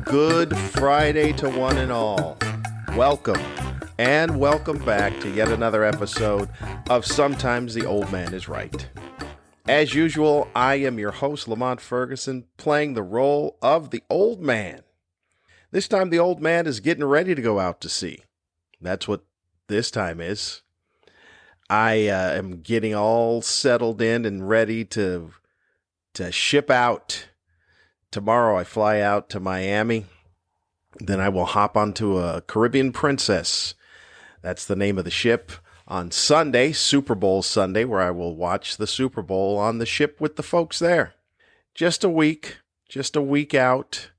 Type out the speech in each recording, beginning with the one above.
Good Friday to one and all. Welcome and welcome back to yet another episode of Sometimes the Old Man is Right. As usual, I am your host, Lamont Ferguson, playing the role of the old man. This time the old man is getting ready to go out to sea. That's what this time is. I am getting all settled in and ready to ship out. Tomorrow I fly out to Miami. Then I will hop onto a Caribbean Princess. That's the name of the ship. On Sunday, Super Bowl Sunday, where I will watch the Super Bowl on the ship with the folks there. Just a week out.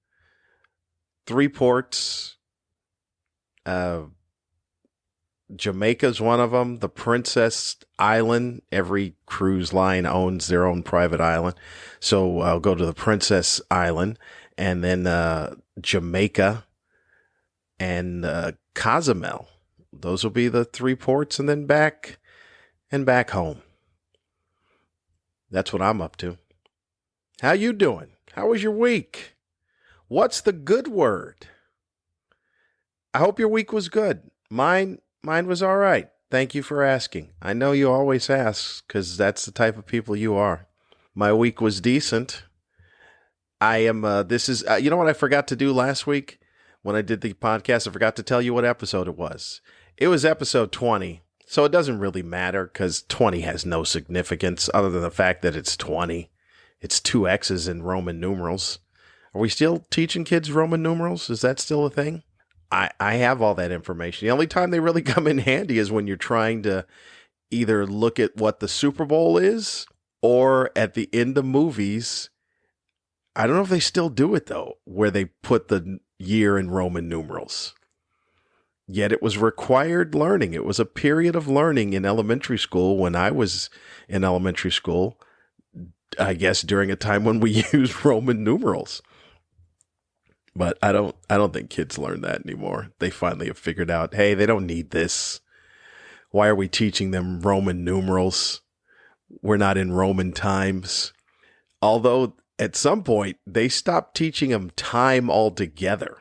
3 ports. Jamaica's one of them. The Princess Island. Every cruise line owns their own private island. So I'll go to the Princess Island. And then Jamaica and Cozumel. Those will be the 3 ports, and then back home. That's what I'm up to. How you doing? How was your week? What's the good word? I hope your week was good. Mine was all right. Thank you for asking. I know you always ask because that's the type of people you are. My week was decent. I am, you know what I forgot to do last week when I did the podcast? I forgot to tell you what episode it was. It was episode 20. So it doesn't really matter because 20 has no significance other than the fact that it's 20. It's 2 X's in Roman numerals. Are we still teaching kids Roman numerals? Is that still a thing? I have all that information. The only time they really come in handy is when you're trying to either look at what the Super Bowl is or at the end of movies. I don't know if they still do it, though, where they put the year in Roman numerals. Yet it was required learning. It was a period of learning in elementary school when I was in elementary school, I guess during a time when we used Roman numerals. But I don't think kids learn that anymore. They finally have figured out, hey, they don't need this. Why are we teaching them Roman numerals? We're not in Roman times. Although at some point they stopped teaching them time altogether.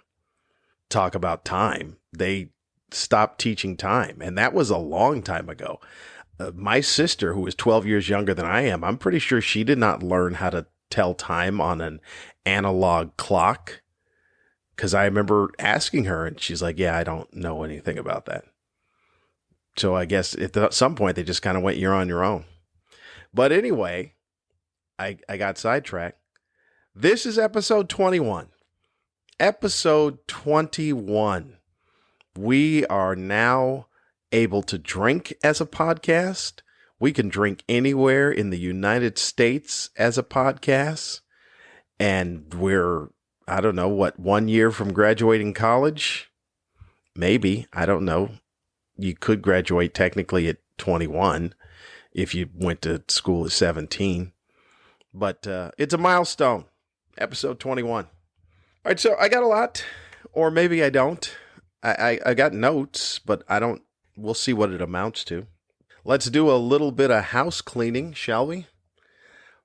Talk about time. They stopped teaching time. And that was a long time ago. My sister, who is 12 years younger than I am, I'm pretty sure she did not learn how to tell time on an analog clock. Because I remember asking her, and she's like, yeah, I don't know anything about that. So I guess at some point they just kind of went, you're on your own. But anyway, I got sidetracked. This is episode 21. Episode 21. We are now able to drink as a podcast. We can drink anywhere in the United States as a podcast. And we're, I don't know, 1 year from graduating college? Maybe. I don't know. You could graduate technically at 21 if you went to school at 17. But it's a milestone. Episode 21. All right, so I got a lot, or maybe I don't. I got notes, but I don't. We'll see what it amounts to. Let's do a little bit of house cleaning, shall we?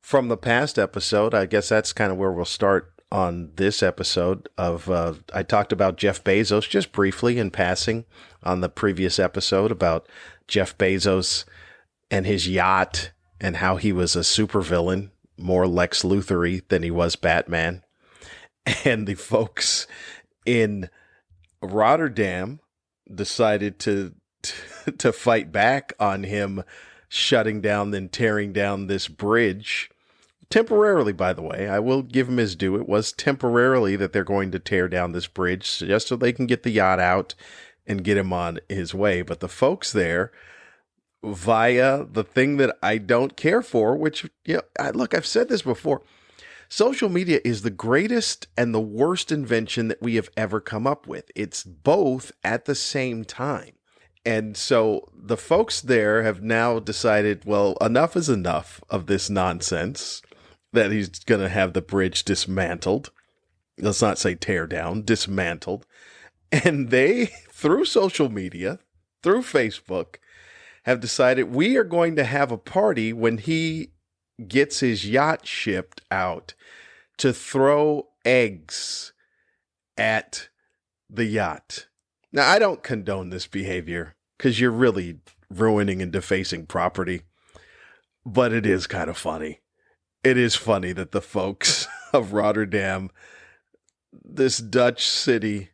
From the past episode, I guess that's kind of where we'll start on this episode of, I talked about Jeff Bezos just briefly in passing on the previous episode about Jeff Bezos and his yacht and how he was a supervillain, more Lex Luthor-y than he was Batman. And the folks in Rotterdam decided to fight back on him shutting down, then tearing down this bridge. Temporarily, by the way, I will give him his due. It was temporarily that they're going to tear down this bridge just so they can get the yacht out and get him on his way. But the folks there, via the thing that I don't care for, which, look, I've said this before. Social media is the greatest and the worst invention that we have ever come up with. It's both at the same time. And so the folks there have now decided, well, enough is enough of this nonsense that he's going to have the bridge dismantled. Let's not say tear down, dismantled. And they, through social media, through Facebook, have decided we are going to have a party when he gets his yacht shipped out to throw eggs at the yacht. Now, I don't condone this behavior because you're really ruining and defacing property, but it is kind of funny. It is funny that the folks of Rotterdam, this Dutch city,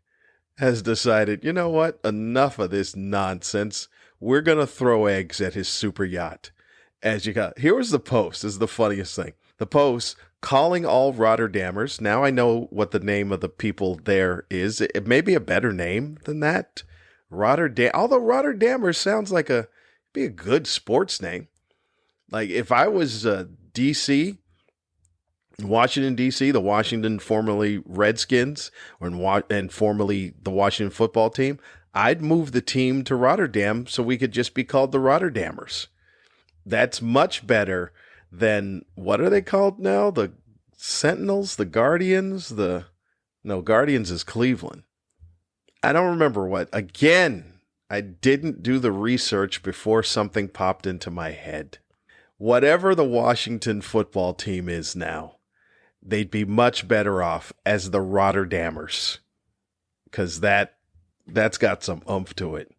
has decided, you know what? Enough of this nonsense. We're going to throw eggs at his super yacht. Here was the post. This is the funniest thing. The post, calling all Rotterdammers. Now I know what the name of the people there is. It may be a better name than that. Rotterdam. Although Rotterdammers sounds like be a good sports name. Like if I was D.C., Washington, D.C., the Washington formerly Redskins, and formerly the Washington football team, I'd move the team to Rotterdam so we could just be called the Rotterdammers. That's much better than, what are they called now? The Sentinels, the Guardians, Guardians is Cleveland. I don't remember what. Again, I didn't do the research before something popped into my head. Whatever the Washington football team is now, they'd be much better off as the Rotterdammers, because that's got some oomph to it.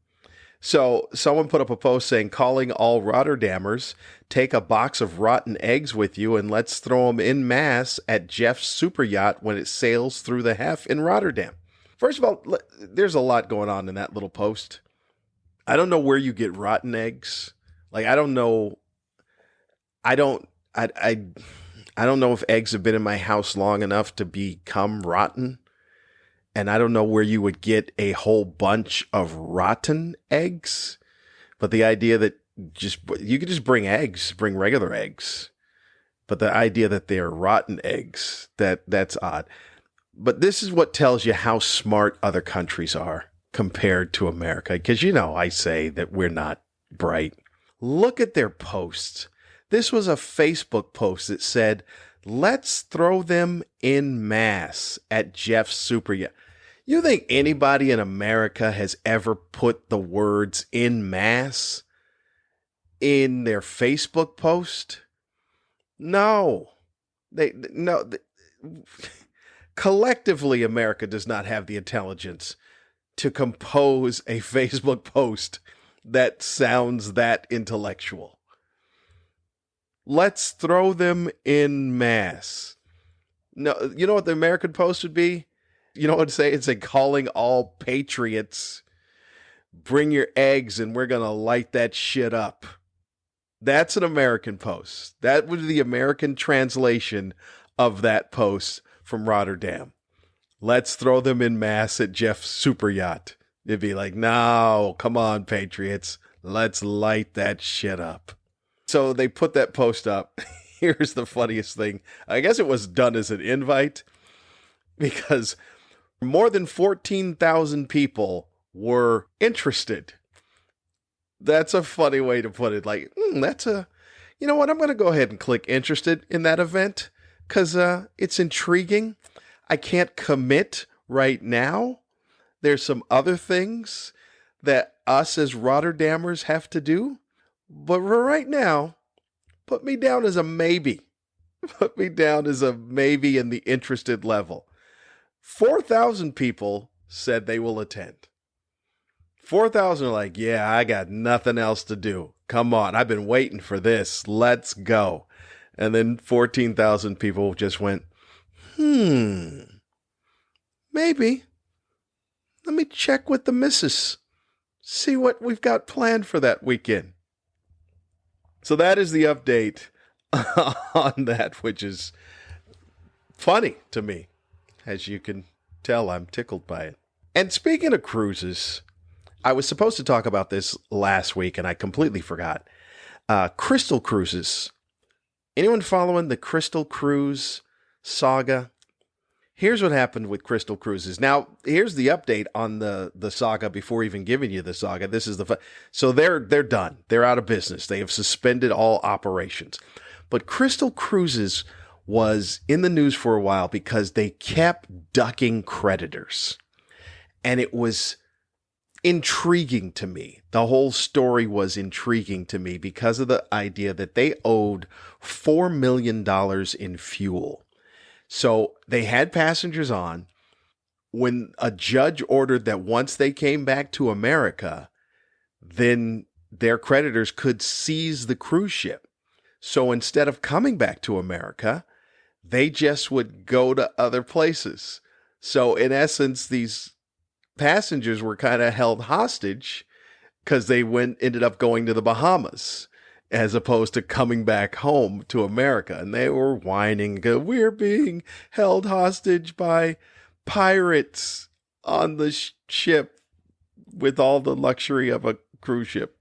So someone put up a post saying, calling all Rotterdammers, take a box of rotten eggs with you and let's throw them en masse at Jeff's super yacht when it sails through the Hef in Rotterdam. First of all, there's a lot going on in that little post. I don't know where you get rotten eggs. Like, I don't know. I don't know if eggs have been in my house long enough to become rotten. And I don't know where you would get a whole bunch of rotten eggs. But the idea that you could just bring eggs, bring regular eggs. But the idea that they're rotten eggs, that's odd. But this is what tells you how smart other countries are compared to America. Because, I say that we're not bright. Look at their posts. This was a Facebook post that said, let's throw them en masse at Jeff's super yacht. You think anybody in America has ever put the words en masse in their Facebook post? No. Collectively, America does not have the intelligence to compose a Facebook post that sounds that intellectual. Let's throw them en masse. No, you know what the American post would be? You know what it'd say? It's like, calling all patriots, bring your eggs and we're going to light that shit up. That's an American post. That was the American translation of that post from Rotterdam. Let's throw them en masse at Jeff's super yacht. It'd be like, no, come on, patriots. Let's light that shit up. So they put that post up. Here's the funniest thing. I guess it was done as an invite because more than 14,000 people were interested. That's a funny way to put it. Like, you know what? I'm going to go ahead and click interested in that event because it's intriguing. I can't commit right now. There's some other things that us as Rotterdammers have to do. But right now, put me down as a maybe. Put me down as a maybe in the interested level. 4,000 people said they will attend. 4,000 are like, yeah, I got nothing else to do. Come on, I've been waiting for this. Let's go. And then 14,000 people just went, maybe. Let me check with the missus. See what we've got planned for that weekend. So that is the update on that, which is funny to me. As you can tell, I'm tickled by it. And speaking of cruises, I was supposed to talk about this last week, and I completely forgot. Crystal Cruises. Anyone following the Crystal Cruise saga? Here's what happened with Crystal Cruises. Now, here's the update on the saga before even giving you the saga. This is so they're done. They're out of business. They have suspended all operations. But Crystal Cruises was in the news for a while because they kept ducking creditors. And it was intriguing to me. The whole story was intriguing to me because of the idea that they owed $4 million in fuel. So they had passengers on. when a judge ordered that once they came back to America, then their creditors could seize the cruise ship. So instead of coming back to America, they just would go to other places. So in essence, these passengers were kind of held hostage because they ended up going to the Bahamas as opposed to coming back home to America. And they were whining, we're being held hostage by pirates on the ship with all the luxury of a cruise ship,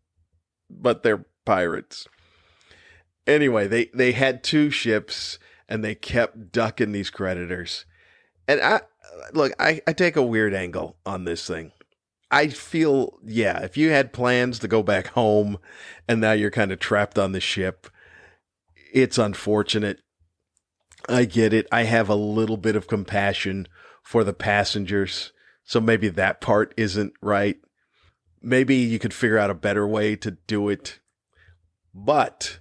but they're pirates. Anyway, they had two ships and they kept ducking these creditors. And I take a weird angle on this thing. I feel, if you had plans to go back home and now you're kind of trapped on the ship, it's unfortunate. I get it. I have a little bit of compassion for the passengers. So maybe that part isn't right. Maybe you could figure out a better way to do it. But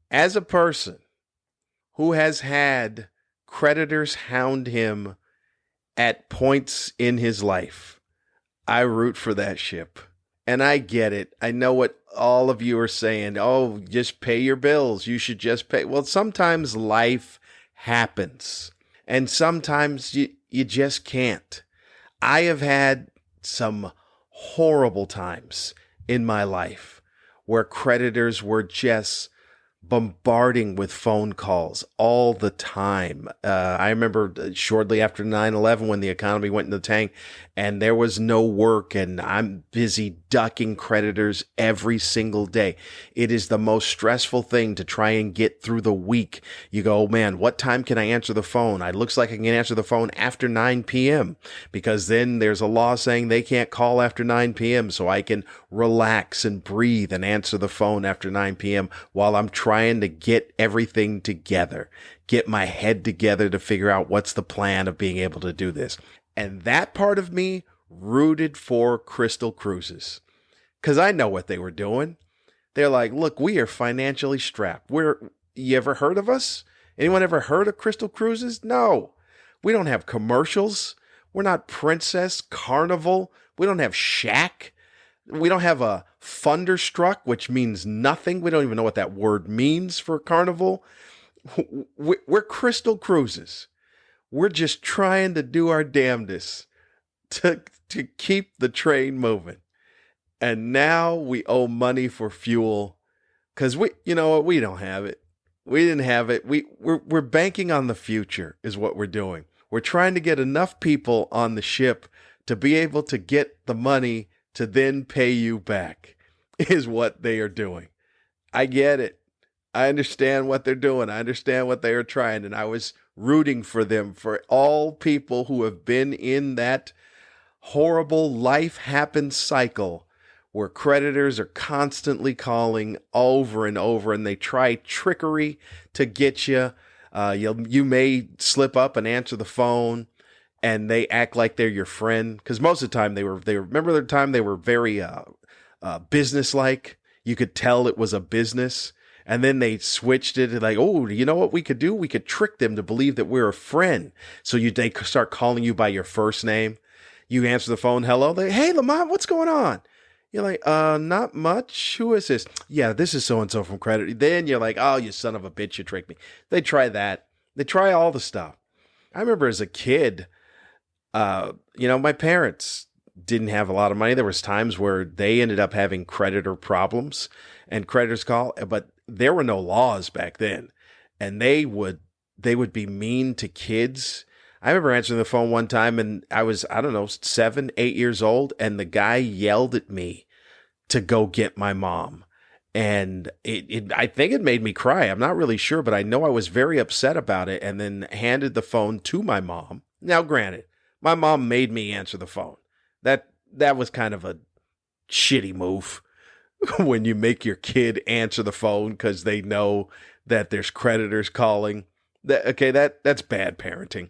as a person who has had creditors hound him at points in his life, I root for that ship. And I get it. I know what all of you are saying. Oh, just pay your bills. You should just pay. Well, sometimes life happens. And sometimes you just can't. I have had some horrible times in my life where creditors were just bombarding with phone calls all the time. I remember shortly after 9/11 when the economy went in the tank and there was no work and I'm busy ducking creditors every single day. It is the most stressful thing to try and get through the week. You go, oh man, what time can I answer the phone? It looks like I can answer the phone after 9 p.m. because then there's a law saying they can't call after 9 p.m. so I can relax and breathe and answer the phone after 9 p.m. while I'm trying to get everything together, get my head together to figure out what's the plan of being able to do this. And that part of me rooted for Crystal Cruises because I know what they were doing. They're like, look, we are financially strapped. You ever heard of us? Anyone ever heard of Crystal Cruises? No, we don't have commercials. We're not Princess, Carnival. We don't have Shack. We don't have a Thunderstruck, which means nothing. We don't even know what that word means for Carnival. We're Crystal Cruises. We're just trying to do our damnedest to keep the train moving. And now we owe money for fuel because we don't have it. We didn't have it. We're banking on the future is what we're doing. We're trying to get enough people on the ship to be able to get the money to then pay you back is what they are doing. I get it. I understand what they're doing. I understand what they are trying. And I was rooting for them, for all people who have been in that horrible life happens cycle where creditors are constantly calling over and over and they try trickery to get you. You may slip up and answer the phone and they act like they're your friend. Because most of the time they remember the time they were very business-like. You could tell it was a business. And then they switched it like, oh, you know what we could do? We could trick them to believe that we're a friend. So they start calling you by your first name. You answer the phone, hello. Hey, Lamont, what's going on? You're like, not much. Who is this? Yeah, this is so-and-so from credit. Then you're like, oh, you son of a bitch, you tricked me. They try that. They try all the stuff. I remember as a kid, my parents didn't have a lot of money. There was times where they ended up having creditor problems and creditors call, but there were no laws back then. And they would be mean to kids. I remember answering the phone one time and I was, 7, 8 years old. And the guy yelled at me to go get my mom. And I think it made me cry. I'm not really sure, but I know I was very upset about it and then handed the phone to my mom. Now, granted, my mom made me answer the phone. That was kind of a shitty move when you make your kid answer the phone because they know that there's creditors calling. That's bad parenting.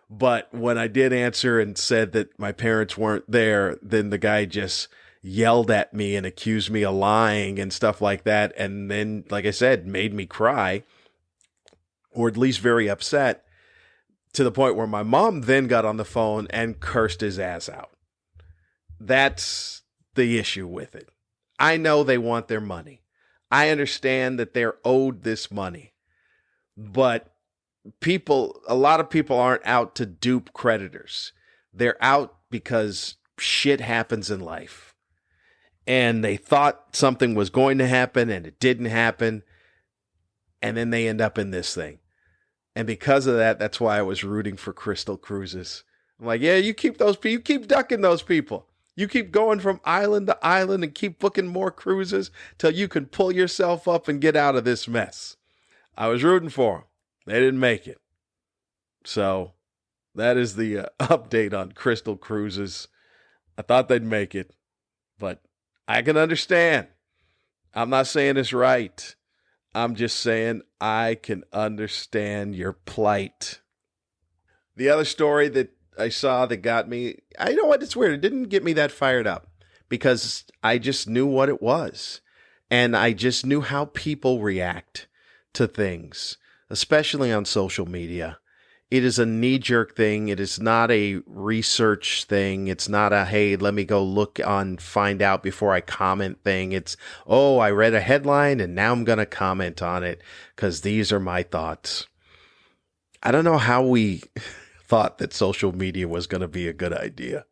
But when I did answer and said that my parents weren't there, then the guy just yelled at me and accused me of lying and stuff like that. And then, like I said, made me cry, or at least very upset. to the point where my mom then got on the phone and cursed his ass out. That's the issue with it. I know they want their money. I understand that they're owed this money. But a lot of people aren't out to dupe creditors. They're out because shit happens in life. And they thought something was going to happen and it didn't happen. And then they end up in this thing. And because of that, that's why I was rooting for Crystal Cruises. I'm like, yeah, you keep ducking those people. You keep going from island to island and keep booking more cruises till you can pull yourself up and get out of this mess. I was rooting for them. They didn't make it. So that is the update on Crystal Cruises. I thought they'd make it, but I can understand. I'm not saying it's right. I'm just saying I can understand your plight. The other story that I saw that got me, I know what, it's weird. It didn't get me that fired up because I just knew what it was. And I just knew how people react to things, especially on social media. It is a knee-jerk thing. It is not a research thing. It's not a, hey, let me go look on, find out before I comment thing. It's, oh, I read a headline and now I'm going to comment on it because these are my thoughts. I don't know how we thought that social media was going to be a good idea.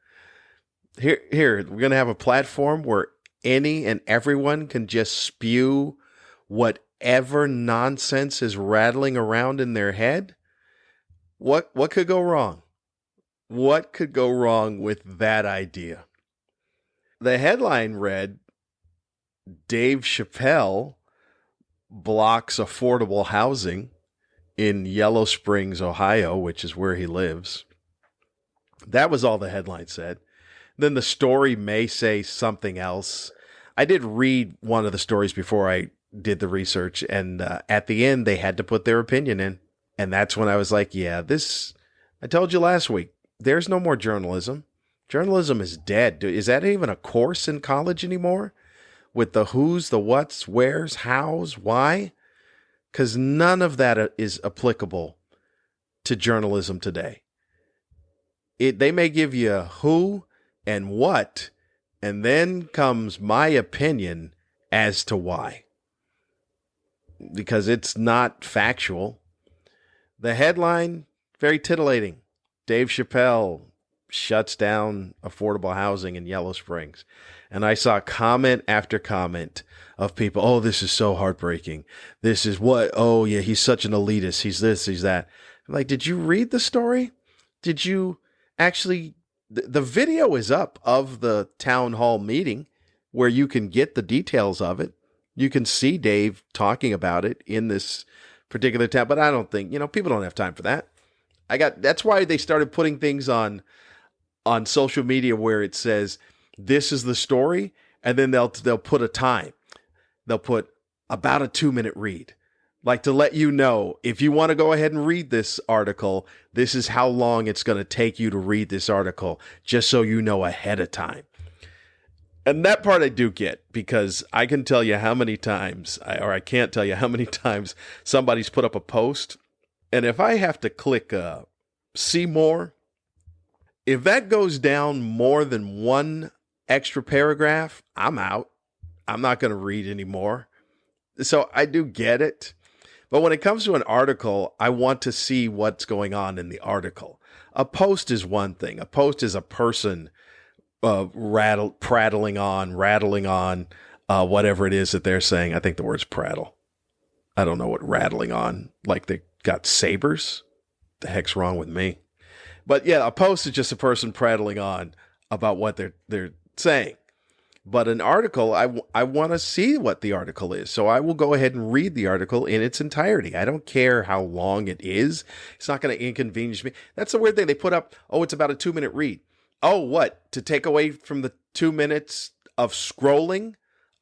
Here, we're going to have a platform where any and everyone can just spew whatever nonsense is rattling around in their head. What could go wrong? What could go wrong with that idea? The headline read, Dave Chappelle blocks affordable housing in Yellow Springs, Ohio, which is where he lives. That was all the headline said. Then the story may say something else. I did read one of the stories before I did the research, and at the end, they had to put their opinion in. And that's when I was like, yeah, I told you last week, there's no more journalism. Journalism is dead. Is that even a course in college anymore? With the who's, the what's, where's, how's, why? Because none of that is applicable to journalism today. They may give you who and what, and then comes my opinion as to why. Because it's not factual. The headline, very titillating. Dave Chappelle shuts down affordable housing in Yellow Springs. And I saw comment after comment of people, oh, this is so heartbreaking. This is what? Oh, yeah, he's such an elitist. He's this, he's that. I'm like, did you read the story? Did you actually? The video is up of the town hall meeting where you can get the details of it. You can see Dave talking about it in this particular town, but I don't think, people don't have time for that. That's why they started putting things on social media where it says, this is the story, and then they'll put a time. They'll put about a 2-minute read, like to let you know, if you want to go ahead and read this article, this is how long it's going to take you to read this article, just so you know ahead of time. And that part I do get, because I can tell you how many times, or I can't tell you how many times somebody's put up a post, and if I have to click see more, if that goes down more than one extra paragraph, I'm out. I'm not going to read anymore. So I do get it. But when it comes to an article, I want to see what's going on in the article. A post is one thing. A post is a person rattling on, whatever it is that they're saying. I think the word's prattle. I don't know what rattling on, like they got sabers. The heck's wrong with me? But yeah, a post is just a person prattling on about what they're saying. But an article, I want to see what the article is. So I will go ahead and read the article in its entirety. I don't care how long it is. It's not going to inconvenience me. That's the weird thing. They put up, oh, it's about a 2-minute read. Oh, what? To take away from the 2 minutes of scrolling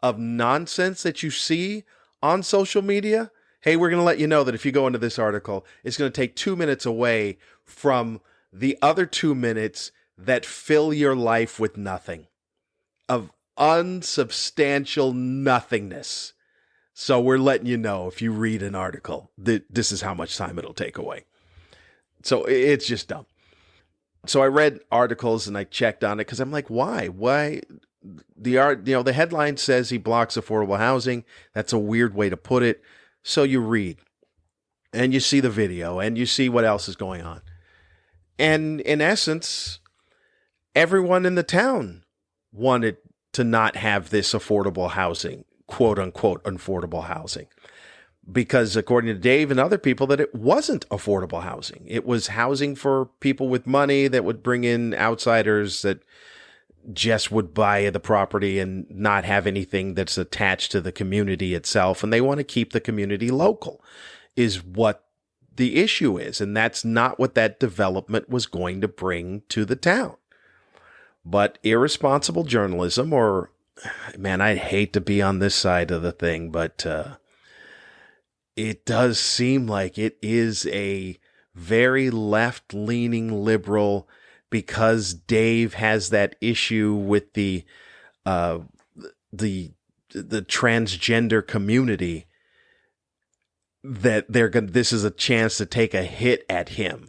of nonsense that you see on social media? Hey, we're going to let you know that if you go into this article, it's going to take 2 minutes away from the other 2 minutes that fill your life with nothing, of unsubstantial nothingness. So we're letting you know, if you read an article, that this is how much time it'll take away. So it's just dumb. So I read articles and I checked on it because I'm like, why? Why? The headline says he blocks affordable housing. That's a weird way to put it. So you read and you see the video and you see what else is going on. And in essence, everyone in the town wanted to not have this affordable housing, quote unquote, affordable housing. Because according to Dave and other people, that it wasn't affordable housing. It was housing for people with money that would bring in outsiders that just would buy the property and not have anything that's attached to the community itself. And they want to keep the community local is what the issue is. And that's not what that development was going to bring to the town. But irresponsible journalism, or, man, I'd hate to be on this side of the thing, but it does seem like it is a very left-leaning liberal because Dave has that issue with the transgender community that this is a chance to take a hit at him.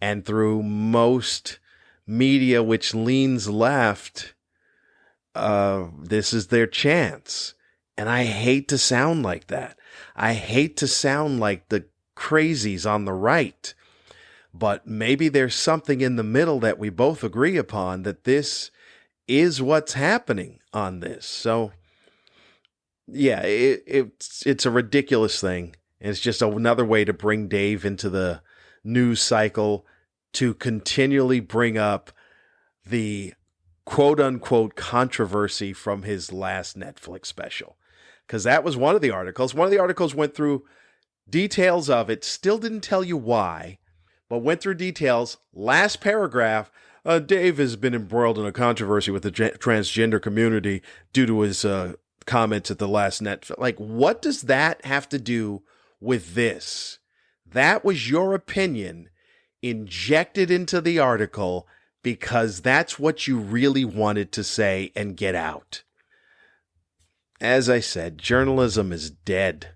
And through most media which leans left, this is their chance. And I hate to sound like that. I hate to sound like the crazies on the right. But maybe there's something in the middle that we both agree upon, that this is what's happening on this. So, yeah, it's a ridiculous thing. It's just another way to bring Dave into the news cycle, to continually bring up the quote-unquote controversy from his last Netflix special. Because that was one of the articles. One of the articles went through details of it, still didn't tell you why, but went through details. Last paragraph, Dave has been embroiled in a controversy with the transgender community due to his comments at the last Netflix. Like, what does that have to do with this? That was your opinion injected into the article because that's what you really wanted to say and get out. As I said, journalism is dead.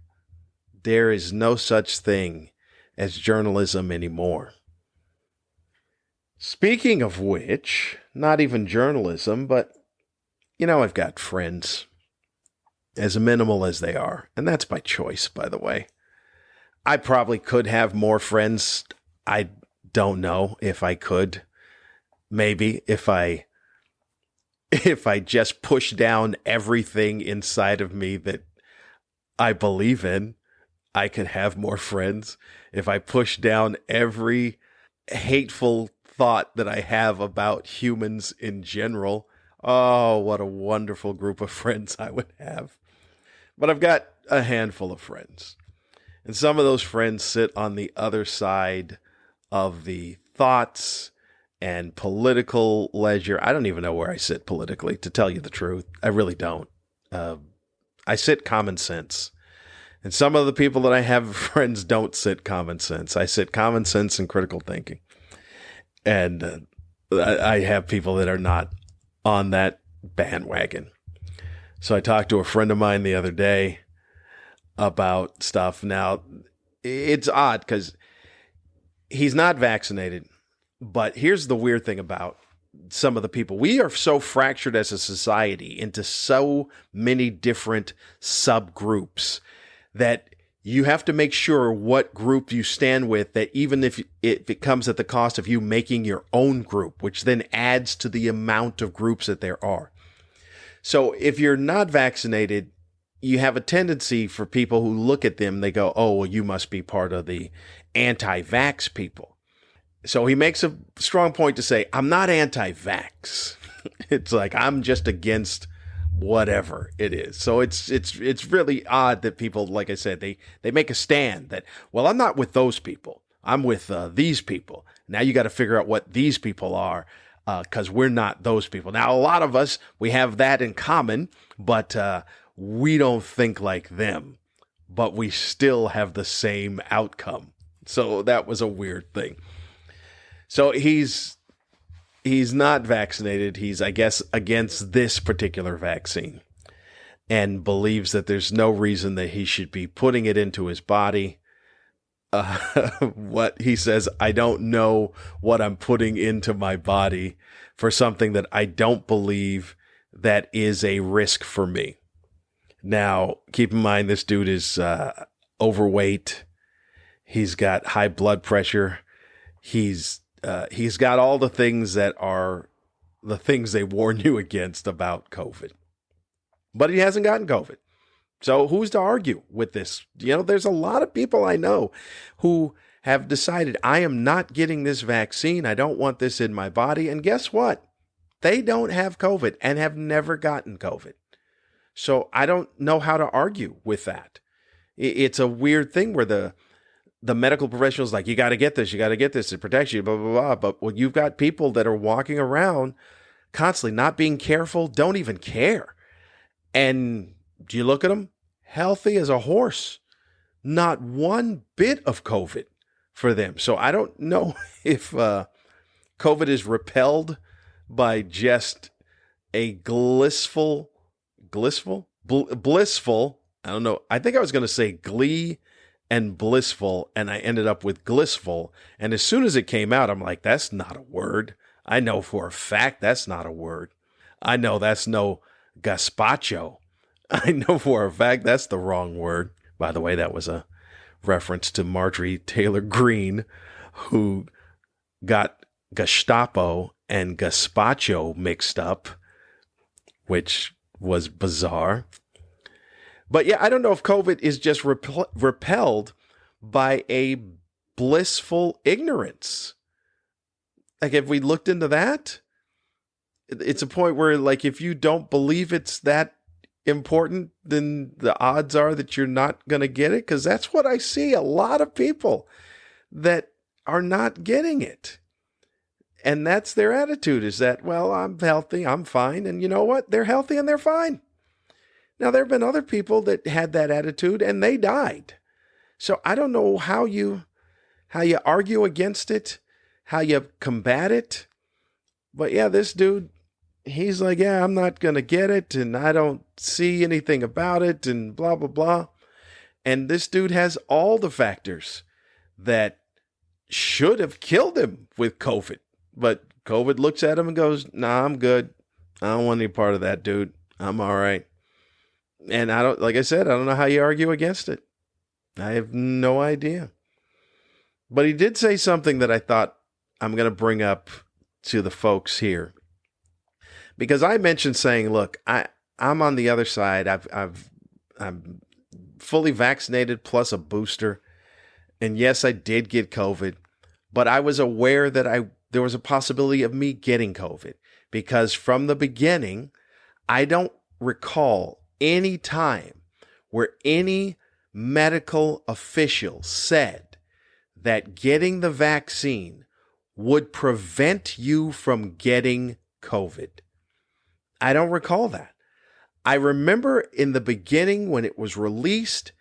There is no such thing as journalism anymore. Speaking of which, not even journalism, but, I've got friends, as minimal as they are, and that's by choice, by the way. I probably could have more friends. I don't know if I could. Maybe if I just push down everything inside of me that I believe in, I could have more friends. If I push down every hateful thought that I have about humans in general, oh, what a wonderful group of friends I would have. But I've got a handful of friends. And some of those friends sit on the other side of the thoughts and political ledger. I don't even know where I sit politically, to tell you the truth. I really don't. I sit common sense. And some of the people that I have friends don't sit common sense. I sit common sense and critical thinking. And I have people that are not on that bandwagon. So I talked to a friend of mine the other day about stuff. Now, it's odd because he's not vaccinated. But here's the weird thing about some of the people. We are so fractured as a society into so many different subgroups that you have to make sure what group you stand with, that even if it comes at the cost of you making your own group, which then adds to the amount of groups that there are. So if you're not vaccinated, you have a tendency for people who look at them, they go, oh, well, you must be part of the anti-vax people. So he makes a strong point to say, I'm not anti-vax. It's like, I'm just against whatever it is. So it's really odd that people, like I said, they make a stand that, well, I'm not with those people. I'm with these people. Now you got to figure out what these people are, because we're not those people. Now, a lot of us, we have that in common, but we don't think like them, but we still have the same outcome. So that was a weird thing. So he's not vaccinated. He's, I guess, against this particular vaccine and believes that there's no reason that he should be putting it into his body. what he says, I don't know what I'm putting into my body for something that I don't believe that is a risk for me. Now, keep in mind, this dude is overweight. He's got high blood pressure. He's got all the things that are the things they warn you against about COVID. But he hasn't gotten COVID. So who's to argue with this? There's a lot of people I know who have decided, I am not getting this vaccine. I don't want this in my body. And guess what? They don't have COVID and have never gotten COVID. So I don't know how to argue with that. It's a weird thing where the medical professionals like, you got to get this, it protects you, blah, blah, blah. But when you've got people that are walking around constantly not being careful, don't even care. And do you look at them? Healthy as a horse. Not one bit of COVID for them. So I don't know if COVID is repelled by just a blissful, I don't know. I think I was going to say glee and blissful, and I ended up with glissful. And as soon as it came out, I'm like, that's not a word. I know for a fact that's not a word. I know that's no gazpacho. I know for a fact that's the wrong word. By the way, that was a reference to Marjorie Taylor Greene, who got Gestapo and gazpacho mixed up, which was bizarre. But yeah, I don't know if COVID is just repelled by a blissful ignorance. Like, have we looked into that? It's a point where, like, if you don't believe it's that important, then the odds are that you're not going to get it. Because that's what I see. A lot of people that are not getting it. And that's their attitude, is that, well, I'm healthy, I'm fine. And you know what? They're healthy and they're fine. Now, there have been other people that had that attitude and they died. So I don't know how you argue against it, how you combat it. But yeah, this dude, he's like, yeah, I'm not going to get it and I don't see anything about it and blah, blah, blah. And this dude has all the factors that should have killed him with COVID. But COVID looks at him and goes, nah, I'm good. I don't want any part of that, dude. I'm all right. And like I said, I don't know how you argue against it. I have no idea. But he did say something that I thought I'm going to bring up to the folks here. Because I mentioned saying, look, I'm on the other side. I'm fully vaccinated plus a booster. And yes, I did get COVID, but I was aware that there was a possibility of me getting COVID, because from the beginning, I don't recall any time where any medical official said that getting the vaccine would prevent you from getting COVID. I don't recall that. I remember in the beginning when it was released,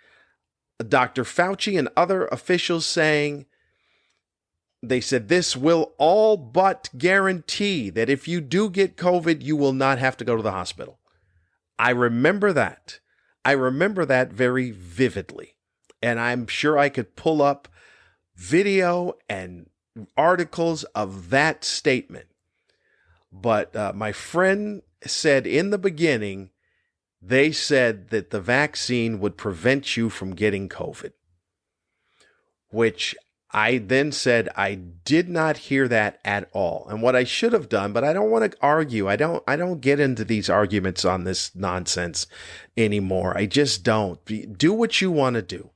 Dr. Fauci and other officials saying, they said this will all but guarantee that if you do get COVID, you will not have to go to the hospital. I remember that. I remember that very vividly. And I'm sure I could pull up video and articles of that statement. But my friend said in the beginning, they said that the vaccine would prevent you from getting COVID, which I then said I did not hear that at all. And what I should have done, but I don't want to argue. I don't get into these arguments on this nonsense anymore. I just don't. Do what you want to do.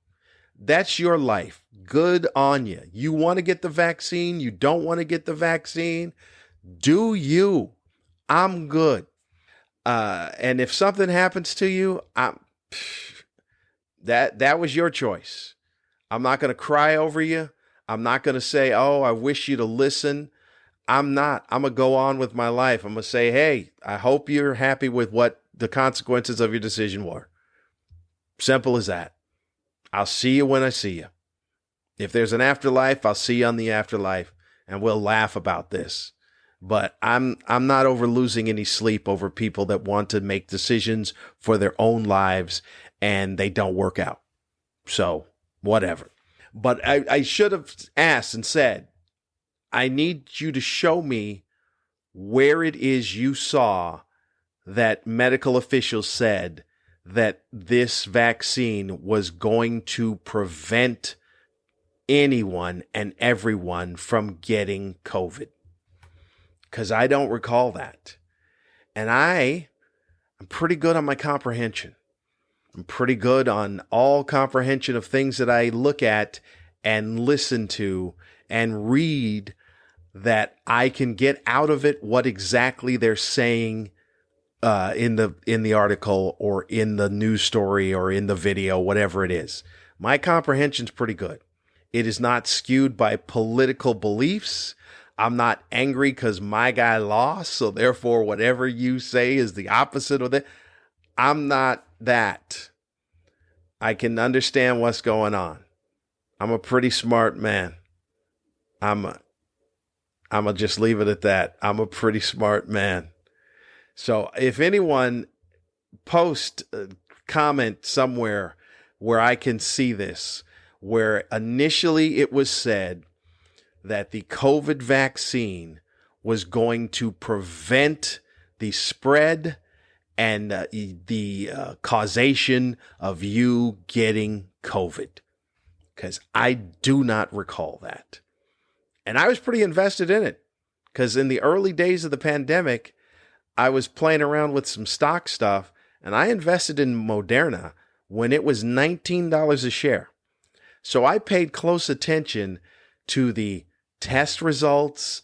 That's your life. Good on you. You want to get the vaccine. You don't want to get the vaccine. Do you? I'm good. And if something happens to you, that was your choice. I'm not going to cry over you. I'm not going to say, oh, I wish you to listen. I'm not. I'm going to go on with my life. I'm going to say, hey, I hope you're happy with what the consequences of your decision were. Simple as that. I'll see you when I see you. If there's an afterlife, I'll see you on the afterlife, and we'll laugh about this. But I'm not over losing any sleep over people that want to make decisions for their own lives and they don't work out. So whatever. But I should have asked and said, I need you to show me where it is you saw that medical officials said that this vaccine was going to prevent anyone and everyone from getting COVID. Because I don't recall that. And I'm pretty good on my comprehension. I'm pretty good on all comprehension of things that I look at and listen to and read, that I can get out of it what exactly they're saying in the article or in the news story or in the video, whatever it is. My comprehension's pretty good. It is not skewed by political beliefs. I'm not angry because my guy lost, so therefore whatever you say is the opposite of that. I'm not that. I can understand what's going on. I'm a pretty smart man. I'm gonna just leave it at that. I'm a pretty smart man. So if anyone post comment somewhere where I can see this, where initially it was said that the COVID vaccine was going to prevent the spread and the causation of you getting COVID, because I do not recall that. And I was pretty invested in it, because in the early days of the pandemic, I was playing around with some stock stuff, and I invested in Moderna when it was $19 a share. So I paid close attention to the test results,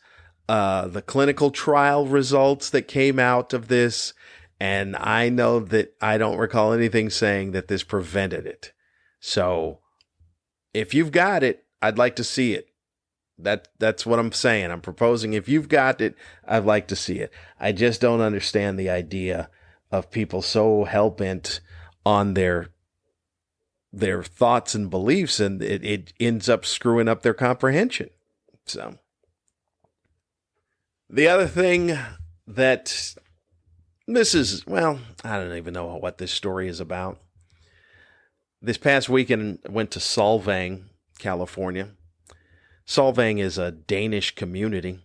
the clinical trial results that came out of this, and I know that I don't recall anything saying that this prevented it. So if you've got it, I'd like to see it. That's what I'm saying. I'm proposing, if you've got it, I'd like to see it. I just don't understand the idea of people so hell-bent on their thoughts and beliefs, and it ends up screwing up their comprehension. So the other thing that this is, well, I don't even know what this story is about. This past weekend, I went to Solvang, California. Solvang is a Danish community.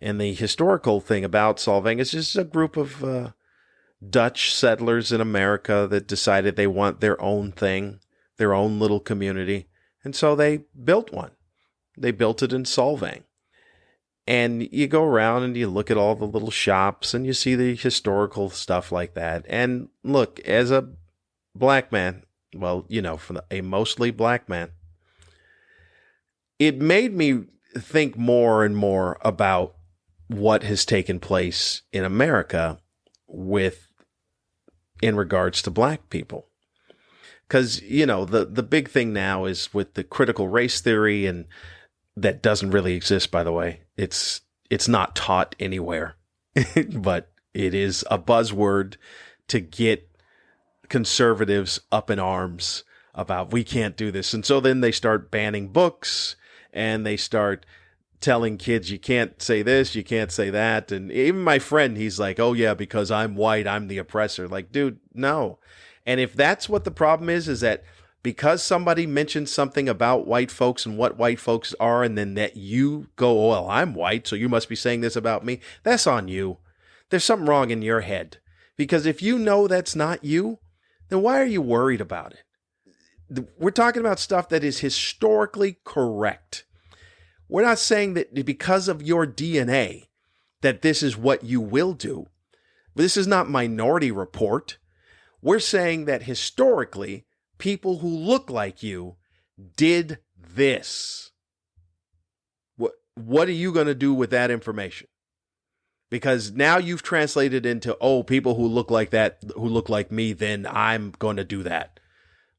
And the historical thing about Solvang is just a group of Dutch settlers in America that decided they want their own thing, their own little community. And so they built one. They built it in Solvang. And you go around and you look at all the little shops and you see the historical stuff like that. And look, as a black man, well, from a mostly black man, it made me think more and more about what has taken place in America in regards to black people. Because, the big thing now is with the critical race theory, and that doesn't really exist, by the way. It's not taught anywhere, but it is a buzzword to get conservatives up in arms about, we can't do this. And so then they start banning books, and they start telling kids, you can't say this, you can't say that. And even my friend, he's like, oh yeah, because I'm white, I'm the oppressor. Like, dude, no. And if that's what the problem is that because somebody mentions something about white folks and what white folks are, and then that you go, oh, well, I'm white, so you must be saying this about me, that's on you. There's something wrong in your head. Because if you know that's not you, then why are you worried about it? We're talking about stuff that is historically correct. We're not saying that because of your DNA that this is what you will do. This is not Minority Report. We're saying that historically, people who look like you did this. What are you going to do with that information? Because now you've translated into, oh, people who look like that, who look like me, then I'm going to do that.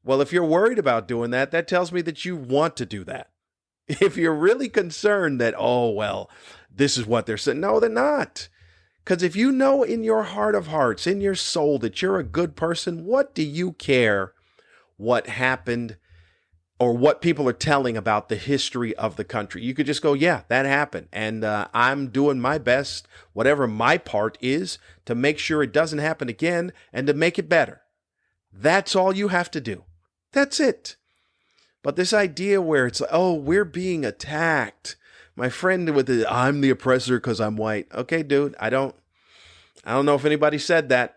Well, if you're worried about doing that, that tells me that you want to do that. If you're really concerned that, oh, well, this is what they're saying. No, they're not. Because if you know in your heart of hearts, in your soul, that you're a good person, what do you care what happened or what people are telling about the history of the country? You could just go, yeah, that happened. And I'm doing my best, whatever my part is, to make sure it doesn't happen again and to make it better. That's all you have to do. That's it. But this idea where it's like, oh, we're being attacked. My friend with the I'm the oppressor because I'm white. Okay, dude, I don't know if anybody said that.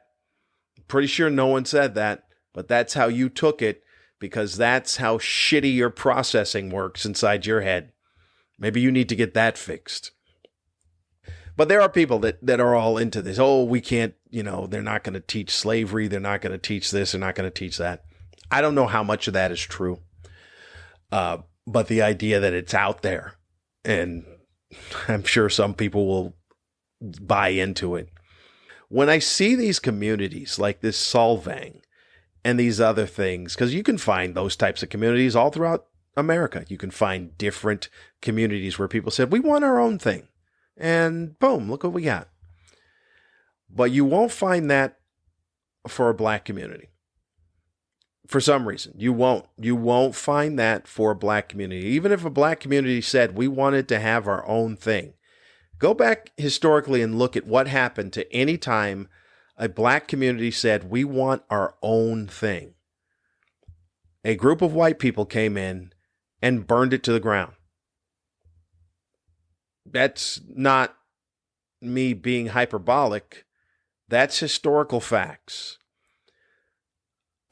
Pretty sure no one said that, but that's how you took it because that's how shitty your processing works inside your head. Maybe you need to get that fixed. But there are people that are all into this. Oh, we can't, they're not going to teach slavery. They're not going to teach this. They're not going to teach that. I don't know how much of that is true. But the idea that it's out there, and I'm sure some people will buy into it. When I see these communities like this Solvang and these other things, because you can find those types of communities all throughout America. You can find different communities where people said, we want our own thing. And boom, look what we got. But you won't find that for a black community. For some reason, you won't find that for a black community. Even if a black community said we wanted to have our own thing, go back historically and look at what happened to any time a black community said we want our own thing. A group of white people came in and burned it to the ground. That's not me being hyperbolic. That's historical facts.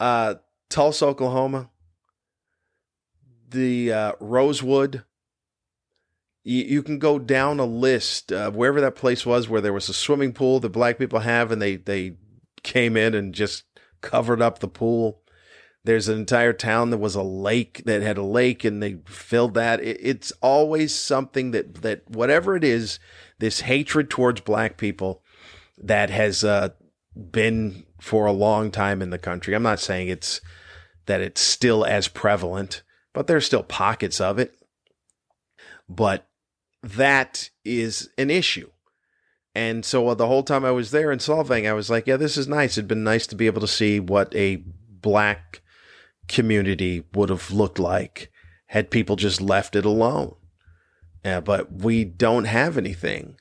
Tulsa, Oklahoma, the Rosewood. You can go down a list of wherever that place was where there was a swimming pool that black people have, and they came in and just covered up the pool. There's an entire town that was a lake that had a lake, and they filled that. It's always something that whatever it is, this hatred towards black people that has been for a long time in the country. I'm not saying it's still as prevalent, but there's still pockets of it. But that is an issue. And so the whole time I was there in Solvang, I was like, yeah, this is nice. It'd been nice to be able to see what a black community would have looked like had people just left it alone. But we don't have anything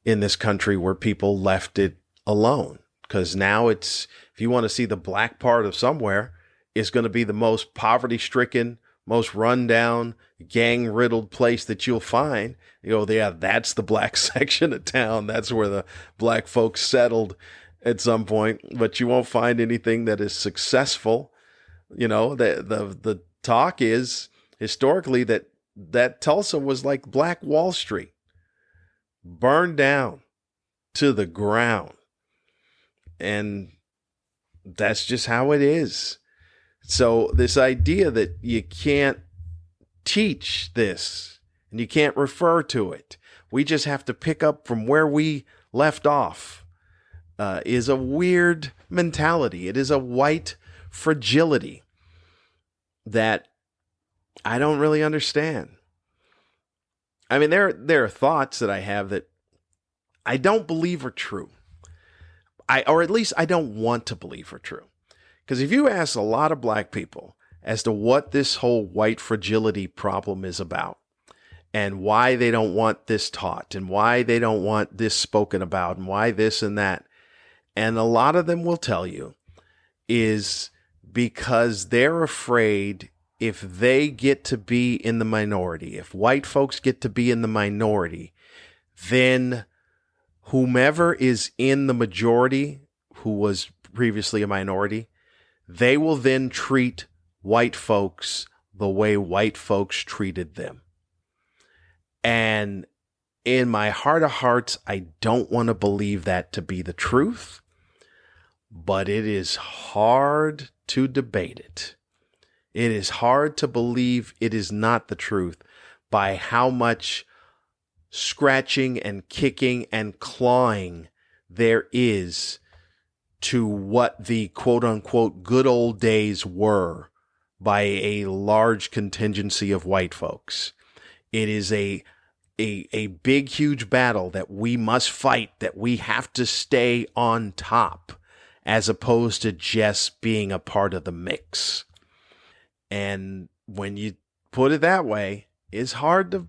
in this country where people left it alone. Because now if you want to see the black part of somewhere, it's going to be the most poverty-stricken, most rundown, gang-riddled place that you'll find. Yeah, that's the black section of town. That's where the black folks settled at some point. But you won't find anything that is successful. The talk is historically that Tulsa was like Black Wall Street, burned down to the ground. And that's just how it is. So this idea that you can't teach this and you can't refer to it, we just have to pick up from where we left off, is a weird mentality. It is a white fragility that I don't really understand. I mean, there are thoughts that I have that I don't believe are true. Or at least I don't want to believe are true. Because if you ask a lot of black people as to what this whole white fragility problem is about, and why they don't want this taught, and why they don't want this spoken about, and why this and that, and a lot of them will tell you, is because they're afraid if they get to be in the minority, if white folks get to be in the minority, then whomever is in the majority, who was previously a minority, they will then treat white folks the way white folks treated them. And in my heart of hearts, I don't want to believe that to be the truth, but it is hard to debate it. It is hard to believe it is not the truth by how much scratching and kicking and clawing there is to what the quote unquote good old days were by a large contingency of white folks. It is a big, huge battle that we must fight, that we have to stay on top, as opposed to just being a part of the mix. And when you put it that way, it's hard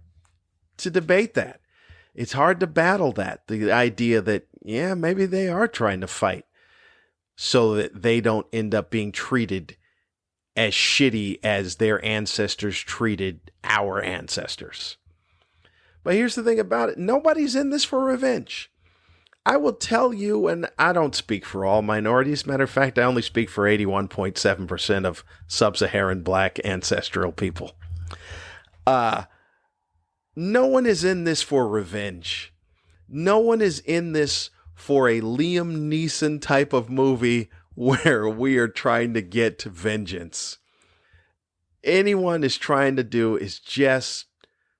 to debate that. It's hard to battle that. The idea that, yeah, maybe they are trying to fight so that they don't end up being treated as shitty as their ancestors treated our ancestors. But here's the thing about it. Nobody's in this for revenge. I will tell you, and I don't speak for all minorities. Matter of fact, I only speak for 81.7% of sub-Saharan black ancestral people. No one is in this for revenge. No one is in this for a Liam Neeson type of movie where we are trying to get vengeance. Anyone is trying to do is just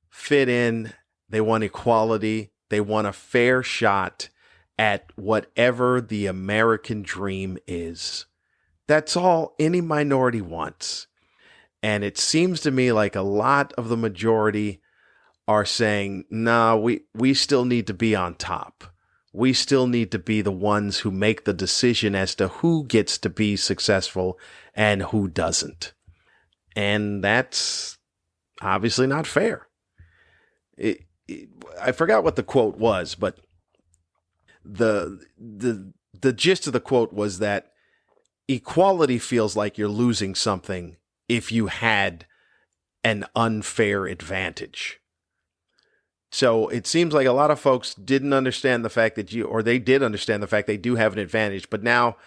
fit in. They want equality. They want a fair shot at whatever the American dream is. That's all any minority wants. And it seems to me like a lot of the majority are saying, nah, we still need to be on top. We still need to be the ones who make the decision as to who gets to be successful and who doesn't. And that's obviously not fair. I forgot what the quote was, but the gist of the quote was that equality feels like you're losing something if you had an unfair advantage. So it seems like a lot of folks didn't understand the fact that they did understand the fact they do have an advantage, but now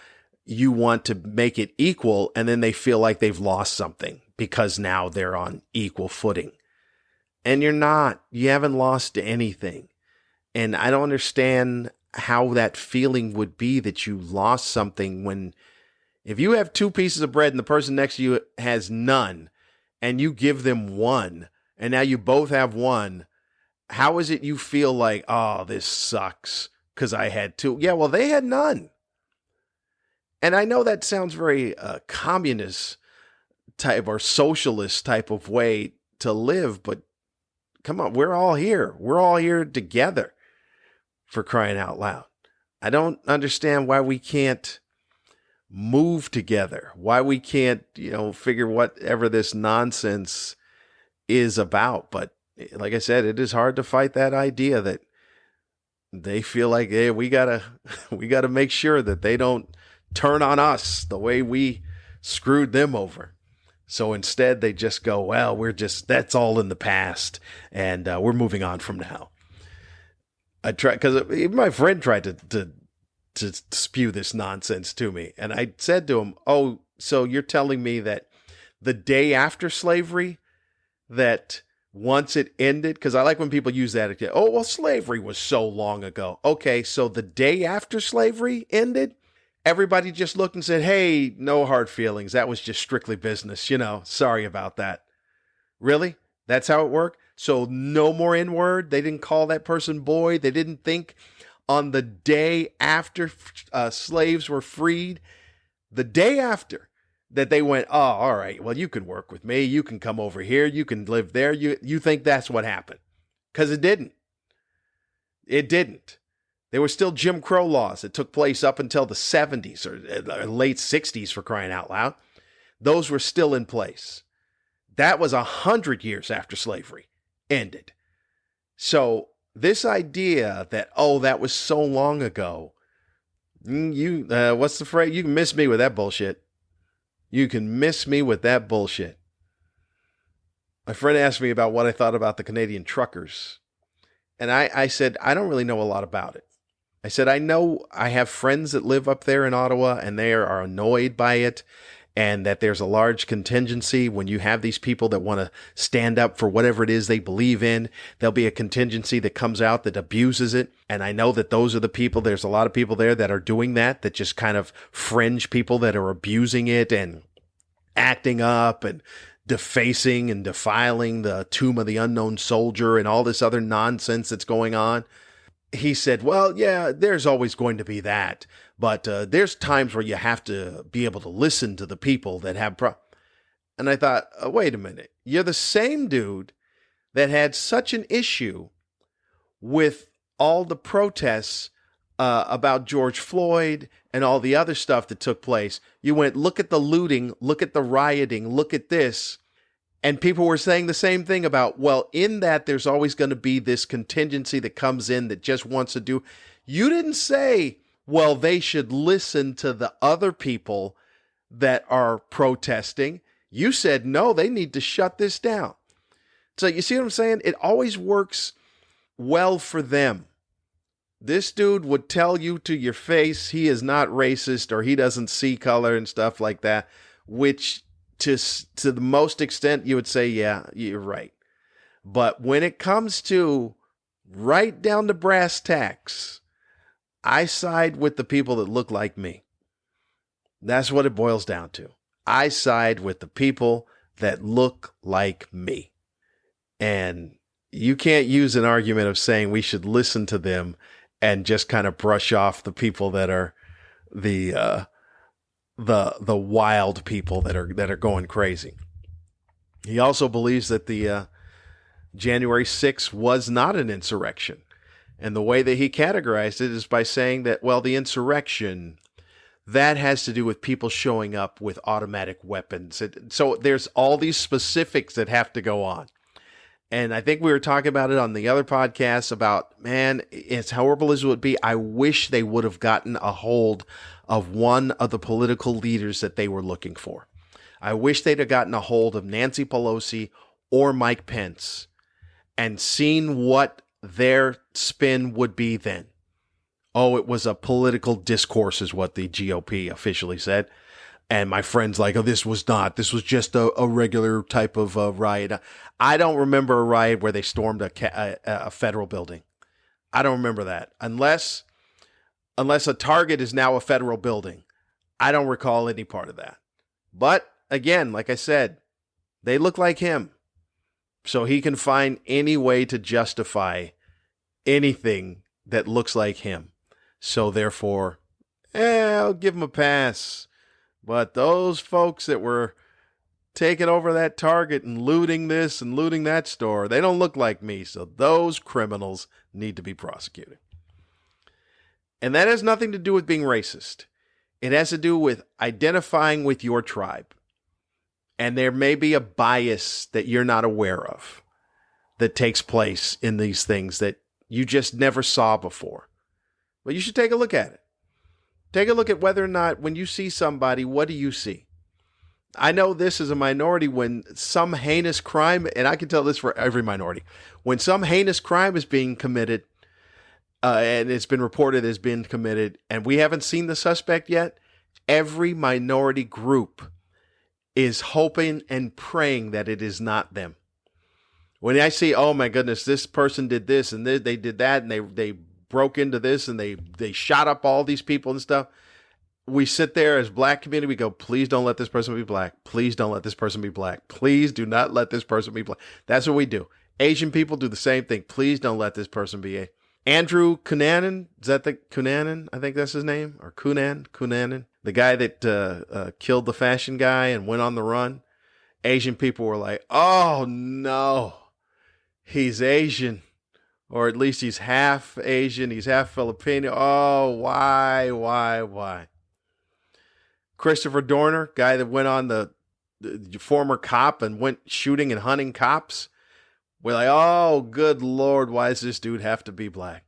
you want to make it equal, and then they feel like they've lost something because now they're on equal footing. And you're not. You haven't lost anything. And I don't understand how that feeling would be that you lost something when, if you have 2 pieces of bread and the person next to you has none, and you give them one, and now you both have one, how is it you feel like, oh, this sucks because I had 2? Yeah, well, they had none. And I know that sounds very communist type or socialist type of way to live, but come on, we're all here. We're all here together, for crying out loud. I don't understand why we can't move together, why we can't, figure whatever this nonsense is about. But like I said, it is hard to fight that idea that they feel like, hey, we gotta make sure that they don't turn on us the way we screwed them over. So instead they just go, well, that's all in the past, and we're moving on from now. Because my friend tried to spew this nonsense to me, and I said to him, oh, so you're telling me that the day after slavery, that once it ended, because I like when people use that, oh, well, slavery was so long ago. Okay, so the day after slavery ended, everybody just looked and said, hey, no hard feelings. That was just strictly business. Sorry about that. Really? That's how it worked? So no more N-word? They didn't call that person boy? They didn't think on the day after slaves were freed, the day after, that they went, oh, all right, well, you can work with me. You can come over here. You can live there. You think that's what happened? Because it didn't. It didn't. There were still Jim Crow laws that took place up until the 70s or late 60s, for crying out loud. Those were still in place. That was 100 years after slavery ended. So this idea that, oh, that was so long ago, what's the phrase? You can miss me with that bullshit. You can miss me with that bullshit. My friend asked me about what I thought about the Canadian truckers. And I said, I don't really know a lot about it. I said, I know I have friends that live up there in Ottawa, and they are annoyed by it, and that there's a large contingency when you have these people that want to stand up for whatever it is they believe in. There'll be a contingency that comes out that abuses it. And I know that those are the people, there's a lot of people there that are doing that just kind of fringe people that are abusing it and acting up and defacing and defiling the tomb of the unknown soldier and all this other nonsense that's going on. He said, well, yeah, there's always going to be that. But there's times where you have to be able to listen to the people that have And I thought, wait a minute. You're the same dude that had such an issue with all the protests about George Floyd and all the other stuff that took place. You went, look at the looting, look at the rioting, look at this. And people were saying the same thing about, well, in that there's always going to be this contingency that comes in that just wants to do. You didn't say, well, they should listen to the other people that are protesting. You said, no, they need to shut this down. So you see what I'm saying? It always works well for them. This dude would tell you to your face he is not racist or he doesn't see color and stuff like that, which to the most extent you would say, yeah, you're right. But when it comes to right down to brass tacks, I side with the people that look like me. That's what it boils down to. I side with the people that look like me. And you can't use an argument of saying we should listen to them and just kind of brush off the people that are the wild people that are going crazy. He also believes that the January 6th was not an insurrection. And the way that he categorized it is by saying that, well, the insurrection, that has to do with people showing up with automatic weapons. So there's all these specifics that have to go on. And I think we were talking about it on the other podcast about, man, as horrible as it would be, I wish they would have gotten a hold of one of the political leaders that they were looking for. I wish they'd have gotten a hold of Nancy Pelosi or Mike Pence and seen what their spin would be then. Oh, it was a political discourse is what the GOP officially said. And my friend's like, oh, this was not. This was just a regular type of riot. I don't remember a riot where they stormed a federal building. I don't remember that. Unless a Target is now a federal building. I don't recall any part of that. But again, like I said, they look like him. So he can find any way to justify anything that looks like him. So therefore, I'll give him a pass. But those folks that were taking over that Target and looting this and looting that store, they don't look like me. So those criminals need to be prosecuted. And that has nothing to do with being racist. It has to do with identifying with your tribe. And there may be a bias that you're not aware of that takes place in these things that you just never saw before. But you should take a look at it. Take a look at whether or not when you see somebody, what do you see? I know this is a minority when some heinous crime, and I can tell this for every minority, when some heinous crime is being committed, and it's been reported as being committed, and we haven't seen the suspect yet, every minority group is hoping and praying that it is not them. When I see, oh my goodness, this person did this and they did that, and they broke into this and they shot up all these people and stuff. We sit there as black community. We go, please don't let this person be black. Please don't let this person be black. Please do not let this person be black. That's what we do. Asian people do the same thing. Please don't let this person be Andrew Cunanan. Is that the Cunanan? I think that's his name. Or Cunanan. The guy that killed the fashion guy and went on the run. Asian people were like, oh no, he's Asian. Or at least he's half Asian, he's half Filipino. Oh, why? Christopher Dorner, guy that went on the former cop and went shooting and hunting cops. We're like, oh, good Lord, why does this dude have to be black?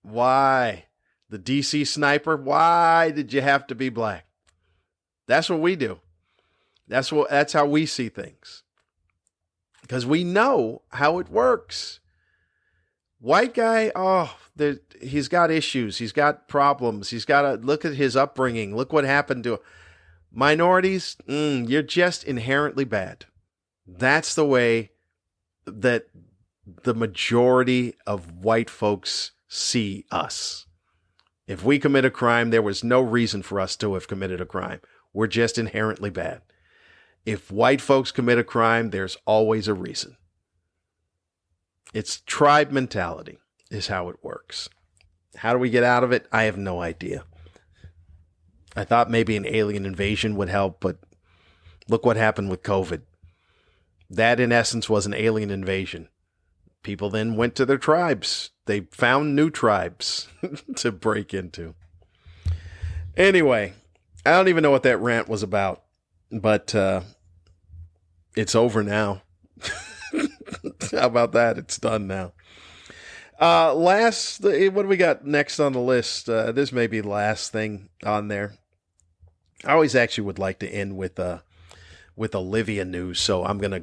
Why? The DC sniper, why did you have to be black? That's what we do. That's how we see things. Because we know how it works. White guy, he's got issues. He's got problems. He's got to look at his upbringing. Look what happened to him. Minorities, you're just inherently bad. That's the way that the majority of white folks see us. If we commit a crime, there was no reason for us to have committed a crime. We're just inherently bad. If white folks commit a crime, there's always a reason. It's tribe mentality is how it works. How do we get out of it? I have no idea. I thought maybe an alien invasion would help, but look what happened with COVID. That, in essence, was an alien invasion. People then went to their tribes. They found new tribes to break into. Anyway, I don't even know what that rant was about, but it's over now. How about that? It's done now. What do we got next on the list? This may be the last thing on there. I always actually would like to end with with Olivia news. So I'm going to,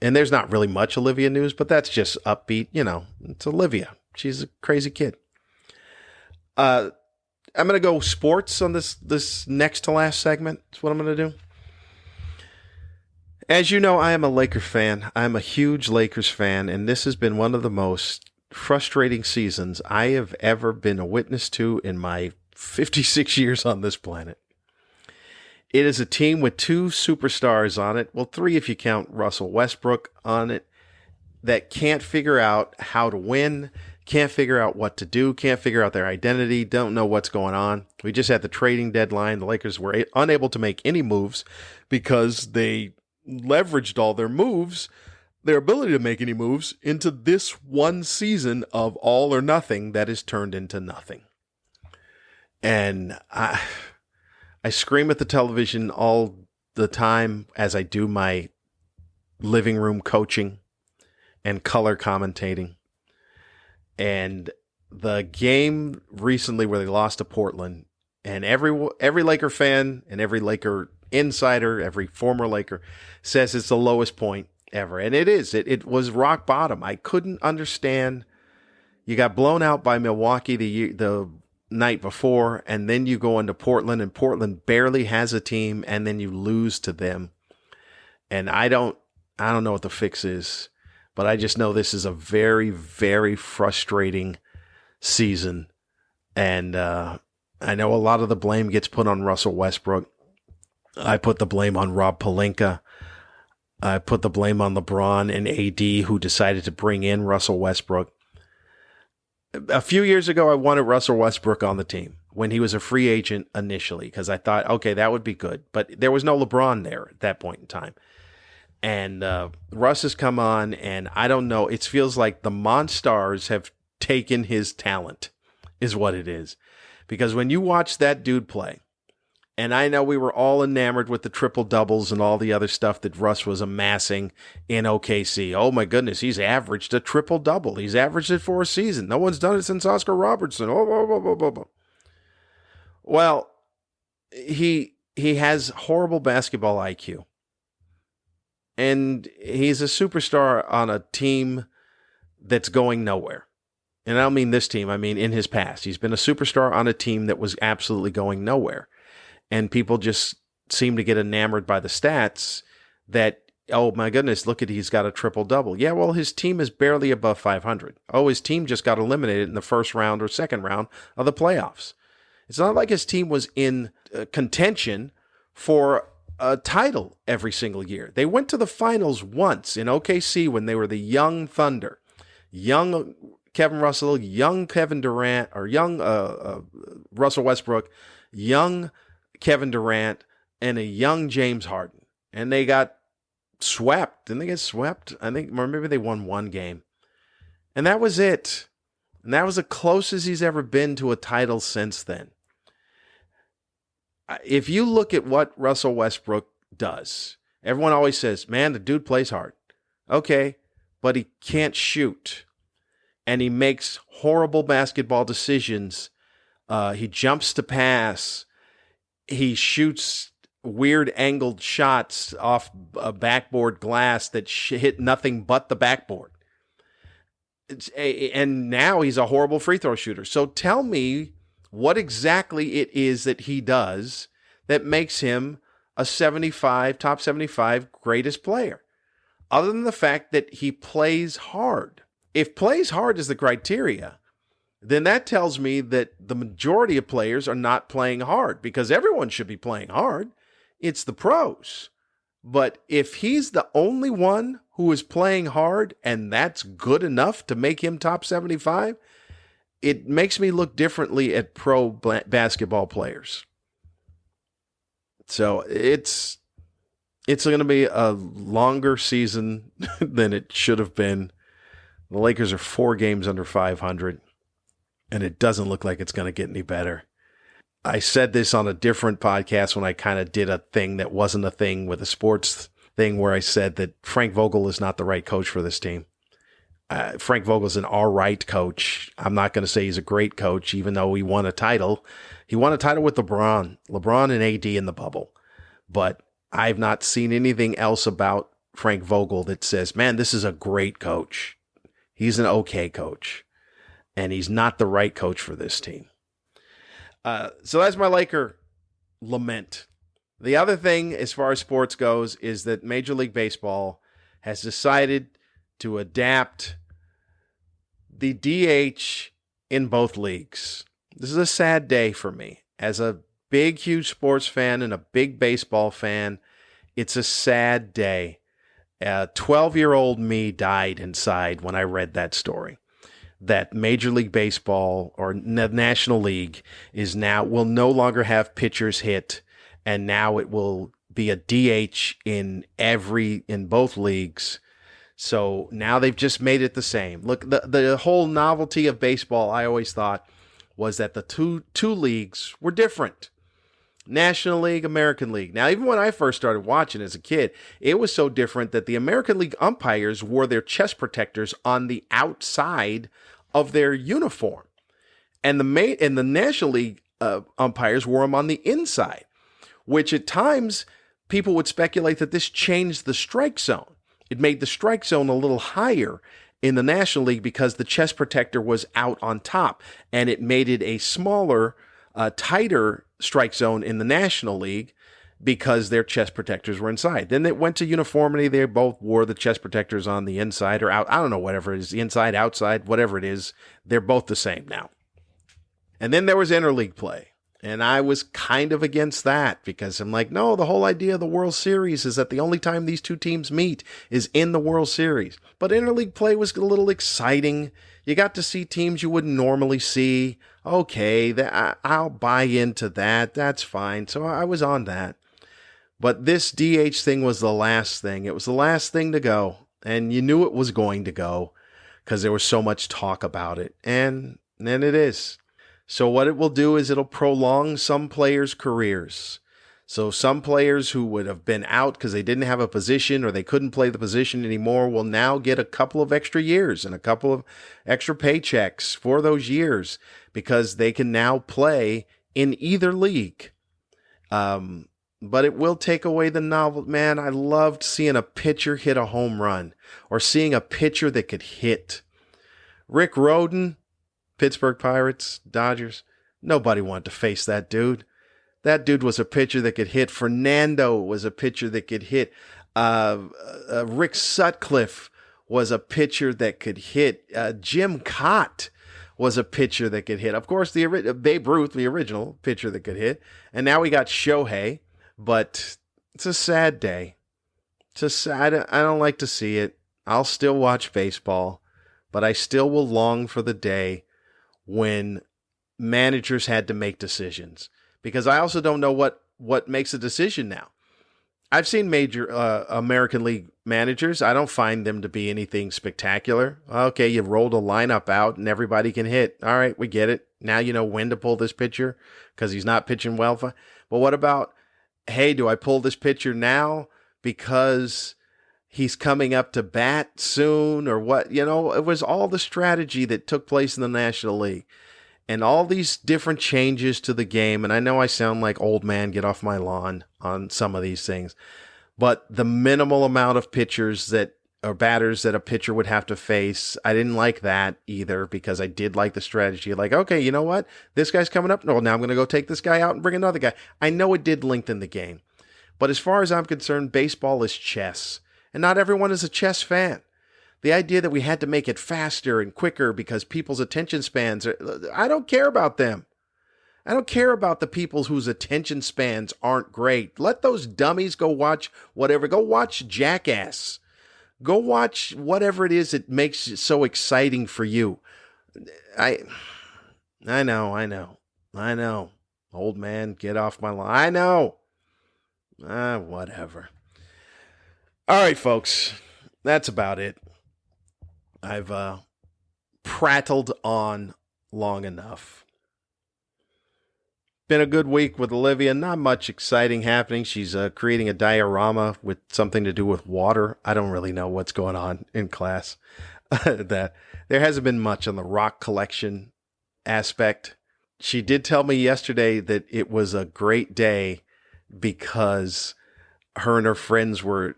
and there's not really much Olivia news, but that's just upbeat. It's Olivia. She's a crazy kid. I'm going to go sports on this next to last segment. That's what I'm going to do. As you know, I am a Laker fan. I'm a huge Lakers fan, and this has been one of the most frustrating seasons I have ever been a witness to in my 56 years on this planet. It is a team with two superstars on it, well, three if you count Russell Westbrook on it, that can't figure out how to win, can't figure out what to do, can't figure out their identity, don't know what's going on. We just had the trading deadline. The Lakers were unable to make any moves because they leveraged all their moves, their ability to make any moves, into this one season of all or nothing that is turned into nothing. And I scream at the television all the time as I do my living room coaching and color commentating. And the game recently where they lost to Portland, and every Laker fan and every Laker insider, every former Laker says it's the lowest point ever. And it is. It was rock bottom. I couldn't understand. You got blown out by Milwaukee the night before, and then you go into Portland, and Portland barely has a team, and then you lose to them. And I don't know what the fix is, but I just know this is a very, very frustrating season. And I know a lot of the blame gets put on Russell Westbrook. I put the blame on Rob Pelinka. I put the blame on LeBron and AD, who decided to bring in Russell Westbrook. A few years ago, I wanted Russell Westbrook on the team when he was a free agent initially, because I thought, okay, that would be good. But there was no LeBron there at that point in time. And Russ has come on, and I don't know. It feels like the Monstars have taken his talent, is what it is. Because when you watch that dude play, and I know we were all enamored with the triple doubles and all the other stuff that Russ was amassing in OKC. Oh my goodness, he's averaged a triple double. He's averaged it for a season. No one's done it since Oscar Robertson. Well, he has horrible basketball IQ. And he's a superstar on a team that's going nowhere. And I don't mean this team, I mean in his past. He's been a superstar on a team that was absolutely going nowhere. And people just seem to get enamored by the stats that, oh my goodness, look at, he's got a triple-double. Yeah, well, his team is barely above 500. Oh, his team just got eliminated in the first round or second round of the playoffs. It's not like his team was in contention for a title every single year. They went to the finals once in OKC when they were the young Thunder. Young Kevin Russell, young Kevin Durant, or young Russell Westbrook, young Kevin Durant, and a young James Harden. And they got swept. Didn't they get swept? I think, or maybe they won one game. And that was it. And that was the closest he's ever been to a title since then. If you look at what Russell Westbrook does, everyone always says, man, the dude plays hard. Okay, but he can't shoot. And he makes horrible basketball decisions. He jumps to pass. He shoots weird angled shots off a backboard glass that hit nothing but the backboard. And now he's a horrible free throw shooter. So tell me what exactly it is that he does that makes him a top 75 greatest player, other than the fact that he plays hard. If plays hard is the criteria, then that tells me that the majority of players are not playing hard, because everyone should be playing hard. It's the pros. But if he's the only one who is playing hard and that's good enough to make him top 75, it makes me look differently at pro basketball players. So it's going to be a longer season than it should have been. The Lakers are 4 games under 500. And it doesn't look like it's going to get any better. I said this on a different podcast when I kind of did a thing that wasn't a thing with a sports thing, where I said that Frank Vogel is not the right coach for this team. Frank Vogel's an all right coach. I'm not going to say he's a great coach, even though he won a title. He won a title with LeBron and AD in the bubble. But I've not seen anything else about Frank Vogel that says, man, this is a great coach. He's an okay coach, and he's not the right coach for this team. So that's my Laker lament. The other thing, as far as sports goes, is that Major League Baseball has decided to adapt the DH in both leagues. This is a sad day for me. As a big, huge sports fan and a big baseball fan, it's a sad day. 12-year-old me died inside when I read that story. That Major League Baseball or the National League will no longer have pitchers hit, and now it will be a DH in both leagues. So now they've just made it the same. Look, the whole novelty of baseball, I always thought, was that the two leagues were different. National League, American League. Now, even when I first started watching as a kid, it was so different that the American League umpires wore their chest protectors on the outside of their uniform. And the National League umpires wore them on the inside, which at times people would speculate that this changed the strike zone. It made the strike zone a little higher in the National League because the chest protector was out on top, and it made it a smaller, tighter strike zone in the National League because their chest protectors were inside. Then it went to uniformity. They both wore the chest protectors on the inside or out. I don't know, whatever it is, inside, outside, whatever it is. They're both the same now. And then there was interleague play. And I was kind of against that because I'm like, no, the whole idea of the World Series is that the only time these two teams meet is in the World Series. But interleague play was a little exciting. You got to see teams you wouldn't normally see. Okay, I'll buy into that. That's fine. So I was on that. But this DH thing was the last thing. It was the last thing to go. And you knew it was going to go because there was so much talk about it. And then it is. So what it will do is it'll prolong some players' careers. So some players who would have been out because they didn't have a position or they couldn't play the position anymore will now get a couple of extra years and a couple of extra paychecks for those years because they can now play in either league. But it will take away the novelty. Man, I loved seeing a pitcher hit a home run or seeing a pitcher that could hit. Rick Rhoden, Pittsburgh Pirates, Dodgers. Nobody wanted to face that dude. That dude was a pitcher that could hit. Fernando was a pitcher that could hit. Rick Sutcliffe was a pitcher that could hit. Jim Cott was a pitcher that could hit. Of course, Babe Ruth, the original pitcher that could hit. And now we got Shohei. But it's a sad day. I don't like to see it. I'll still watch baseball. But I still will long for the day when managers had to make decisions. Because I also don't know what makes a decision now. I've seen major American League managers. I don't find them to be anything spectacular. Okay, you've rolled a lineup out and everybody can hit. All right, we get it. Now you know when to pull this pitcher because he's not pitching well. But what about, hey, do I pull this pitcher now because he's coming up to bat soon or what? You know, it was all the strategy that took place in the National League and all these different changes to the game. And I know I sound like old man, get off my lawn on some of these things, but the minimal amount of pitchers or batters that a pitcher would have to face, I didn't like that either because I did like the strategy. Like, okay, you know what? This guy's coming up. No, now I'm going to go take this guy out and bring another guy. I know it did lengthen the game, but as far as I'm concerned, baseball is chess. And not everyone is a chess fan. The idea that we had to make it faster and quicker because people's attention spans I don't care about them. I don't care about the people whose attention spans aren't great. Let those dummies go watch whatever. Go watch Jackass. Go watch whatever it is that makes it so exciting for you. I know. Old man, get off my lawn. I know. Whatever. All right, folks, that's about it. I've prattled on long enough. Been a good week with Olivia. Not much exciting happening. She's creating a diorama with something to do with water. I don't really know what's going on in class. There hasn't been much on the rock collection aspect. She did tell me yesterday that it was a great day because her and her friends were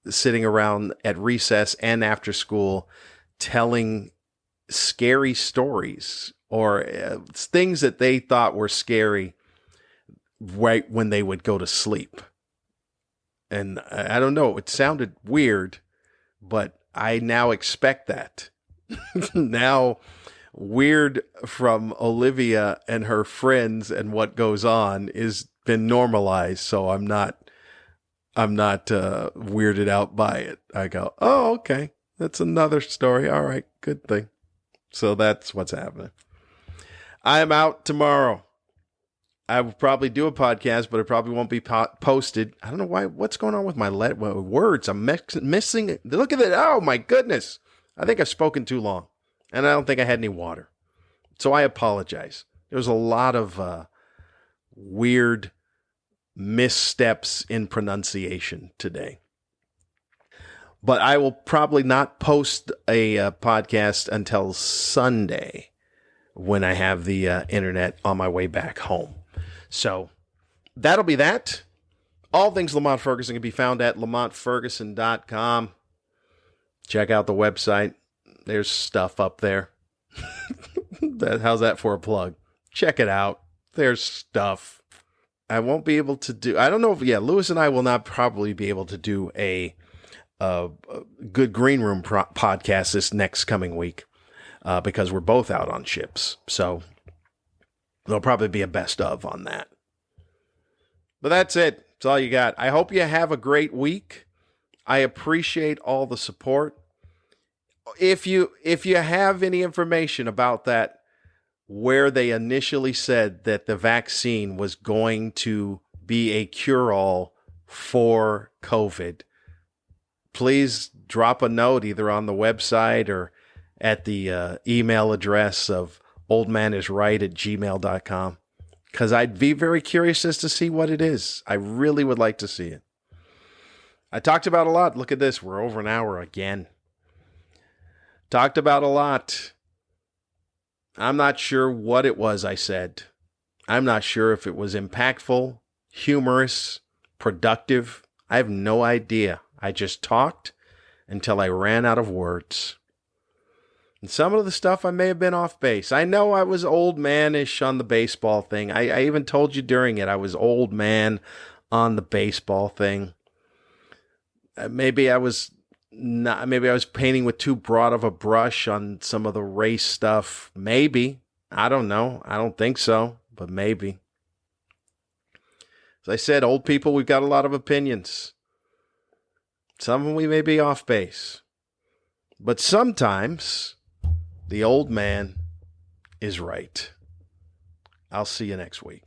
sitting around at recess and after school telling scary stories or things that they thought were scary right when they would go to sleep. And I don't know, it sounded weird, but I now expect that. Now, weird from Olivia and her friends and what goes on is been normalized, so I'm not weirded out by it. I go, oh, okay, that's another story. All right, good thing. So that's what's happening. I'm out tomorrow. I will probably do a podcast, but it probably won't be posted. I don't know why. What's going on with my words? I'm missing. Look at that. Oh, my goodness. I think I've spoken too long, and I don't think I had any water. So I apologize. There was a lot of weird missteps in pronunciation today. But I will probably not post a podcast until Sunday when I have the internet on my way back home. So that'll be that. All things Lamont Ferguson can be found at lamontferguson.com. Check out the website. There's stuff up there. How's that for a plug? Check it out. There's stuff. I won't be able to do, I don't know if, Lewis and I will not probably be able to do a good green room podcast this next coming week because we're both out on ships. So there'll probably be a best of on that. But that's it. That's all you got. I hope you have a great week. I appreciate all the support. If you have any information about that, where they initially said that the vaccine was going to be a cure-all for COVID, please drop a note either on the website or at the email address of oldmanisright@gmail.com, because I'd be very curious as to see what it is. I really would like to see it. I talked about a lot. Look at this. We're over an hour again. Talked about a lot. I'm not sure what it was I said. I'm not sure if it was impactful, humorous, productive. I have no idea. I just talked until I ran out of words. And some of the stuff I may have been off base. I know I was old man-ish on the baseball thing. I even told you during it I was old man on the baseball thing. Maybe I was painting with too broad of a brush on some of the race stuff. Maybe. I don't know. I don't think so, but maybe. As I said, old people, we've got a lot of opinions. Some of them we may be off base. But sometimes the old man is right. I'll see you next week.